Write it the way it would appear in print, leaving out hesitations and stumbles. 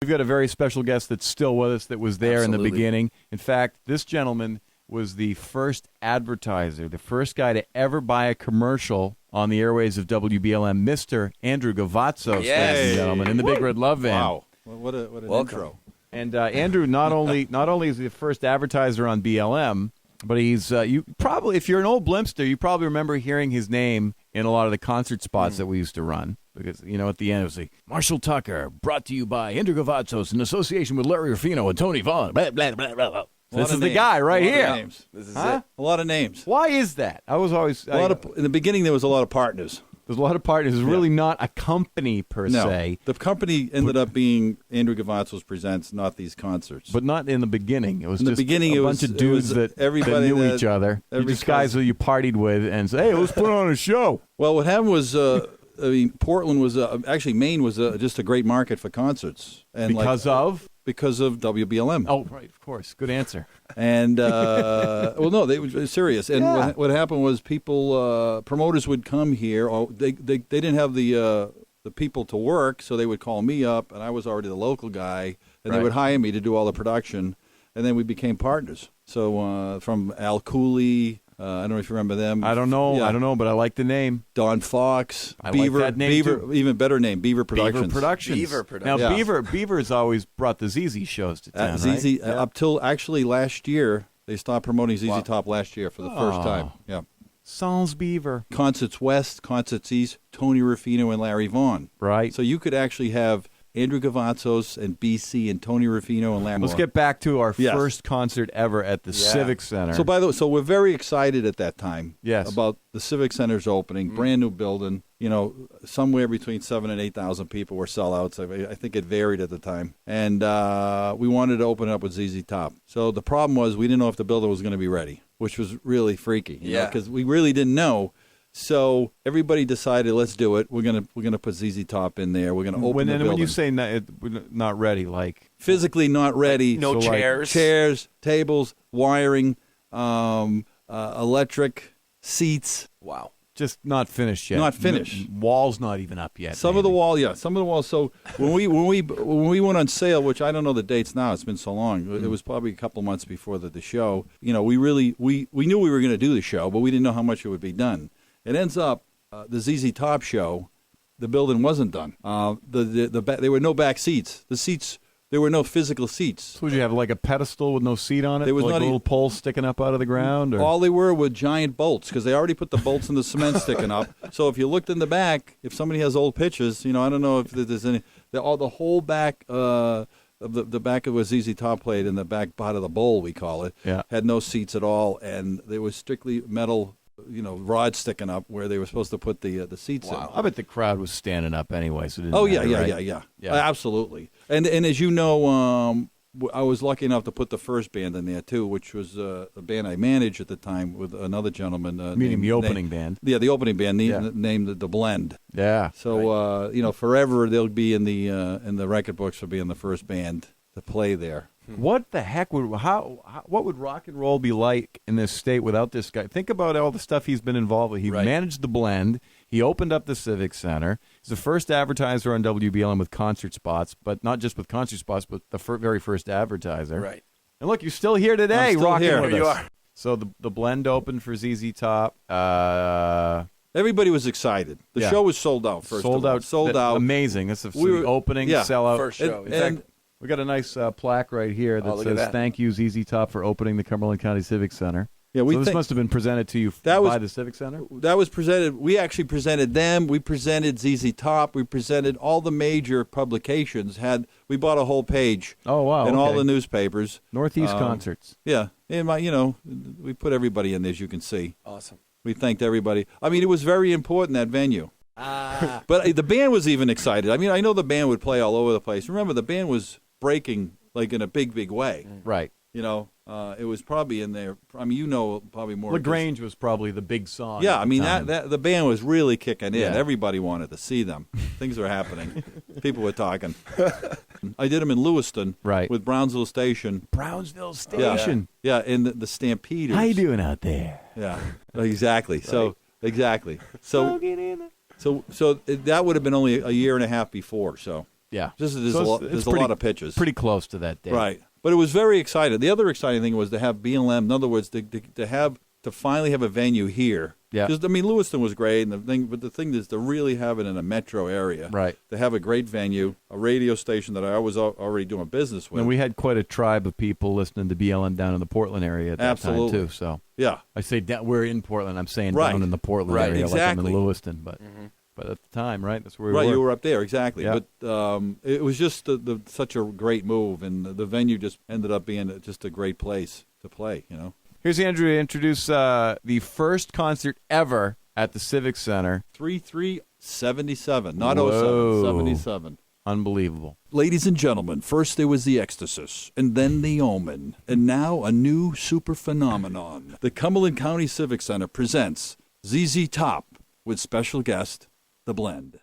We've got a very special guest that's still with us that was there in the beginning. In fact, this gentleman was the first advertiser, the first guy to ever buy a commercial on the airways of WBLM, Mr. Andrew Govatsos, ladies and gentlemen, in the Big Red Love Van. Wow. What an intro. And Andrew, not only is he the first advertiser on BLM, but he's you probably, if you're an old Blimpster, you probably remember hearing his name in a lot of the concert spots that we used to run. Because, at the end it was like, Marshall Tucker, brought to you by Andrew Govatsos in association with Larry Ruffino and Tony Vaughn. Blah, blah, blah, blah, blah. This is the guy right here. This is it. A lot of names. Why is that? I was always... in the beginning, there was a lot of partners. There's a lot of partners. It's really not a company per se. The company ended up being Andrew Govatsos Presents, not these concerts. But not in the beginning. It was in just the beginning, a bunch of dudes that knew each other. Just guys who you partied with and say, hey, let's put on a show. Well, what happened was... Portland was actually Maine was just a great market for concerts, and because of WBLM. Oh, right, of course, good answer. And well, no, they were serious. And what happened was people, promoters would come here, or they didn't have the people to work, so they would call me up, and I was already the local guy, and they would hire me to do all the production, and then we became partners. So from Al Cooley. I don't know if you remember them. I don't know, but I like the name. Don Fox. I Beaver, like that name Beaver, too. Even better name, Beaver Productions. Beaver Productions. Now, Beaver's always brought the ZZ shows to town, right? Up till actually last year, they stopped promoting ZZ Top last year for the first time. Yeah. Sans Beaver. Concerts West, Concerts East, Tony Ruffino and Larry Vaughn. Right. So you could actually have Andrew Govatsos and BC and Tony Ruffino and Larry. Let's get back to our first concert ever at the Civic Center. So by the way, we're very excited at that time. Yes. About the Civic Center's opening, brand new building. Somewhere between 7,000 and 8,000 people were sellouts. I think it varied at the time, and we wanted to open it up with ZZ Top. So the problem was we didn't know if the building was going to be ready, which was really freaky. Because we really didn't know. So everybody decided, let's do it. We're gonna put ZZ Top in there. We're gonna open the building. When you say not ready, like physically not ready, no chairs, chairs, tables, wiring, electric, seats. Wow, just not finished yet. Not finished. Walls not even up yet. Some of the walls. So when we went on sale, which I don't know the dates now. It's been so long. It was probably a couple months before the show. We knew we were going to do the show, but we didn't know how much it would be done. It ends up the ZZ Top show. The building wasn't done. There were no back seats. The seats, there were no physical seats. So would you have like a pedestal with no seat on it? There was like not a little pole sticking up out of the ground? Or? All they were giant bolts because they already put the bolts in the cement sticking up. So if you looked in the back, if somebody has old pictures, I don't know if there's any. The whole back of the back of where ZZ Top played in the back part of the bowl, we call it, had no seats at all, and there was strictly metal. Rods sticking up where they were supposed to put the seats in. I bet the crowd was standing up anyway. So it didn't matter, yeah, absolutely. And as you know, I was lucky enough to put the first band in there too, which was a band I managed at the time with another gentleman. Meaning the opening band. Yeah, the opening band named the Blend. Yeah. So forever they'll be in the record books for being the first band to play there. What the heck what would rock and roll be like in this state without this guy? Think about all the stuff he's been involved with. He managed the Blend. He opened up the Civic Center. He's the first advertiser on WBLM with concert spots, but not just with concert spots, but the very first advertiser. Right. And look, you're still here today. I'm still rocking here. with Here us. you are. So the Blend opened for ZZ Top. Everybody was excited. The show was sold out. Sold out. Amazing. That's the opening sellout. First show. In fact, we got a nice plaque right here that says, "Thank you, ZZ Top, for opening the Cumberland County Civic Center." Yeah, so this must have been presented to you by the Civic Center? That was presented. We actually presented them. We presented ZZ Top. We presented all the major publications. We bought a whole page. Oh, wow. In all the newspapers. Northeast concerts. Yeah. And we put everybody in there, as you can see. Awesome. We thanked everybody. It was very important, that venue. But the band was even excited. I know the band would play all over the place. Remember, the band was breaking like in a big, big way. Right. It was probably in there. Probably more. LaGrange was probably the big song. Yeah, that the band was really kicking in. Everybody wanted to see them. Things were happening. People were talking. I did them in Lewiston, with Brownsville Station. Brownsville Station. Yeah, and the Stampeders. How you doing out there? Yeah, exactly. So exactly. So that would have been only a year and a half before. So. Yeah. Just there's, So there's a lot of pitches. Pretty close to that date. Right. But it was very exciting. The other exciting thing was to have BLM, in other words, to finally have a venue here. Yeah. I mean, Lewiston was great, but the thing is to really have it in a metro area. Right. To have a great venue, a radio station that I was already doing business with. And we had quite a tribe of people listening to BLM down in the Portland area at that time, too. So yeah. I say we're in Portland. I'm saying Right. down in the Portland Right, area, exactly. like I'm in Lewiston. But at the time, right, that's where we Right, were. you were up there, exactly. Yeah. But it was just such a great move, and the venue just ended up being just a great place to play, you know. Here's Andrew to introduce the first concert ever at the Civic Center. 3-3-77, not Whoa. 07, 77. Unbelievable. Ladies and gentlemen, first there was the Exorcist, and then the Omen, and now a new super phenomenon. The Cumberland County Civic Center presents ZZ Top with special guest, The Blend.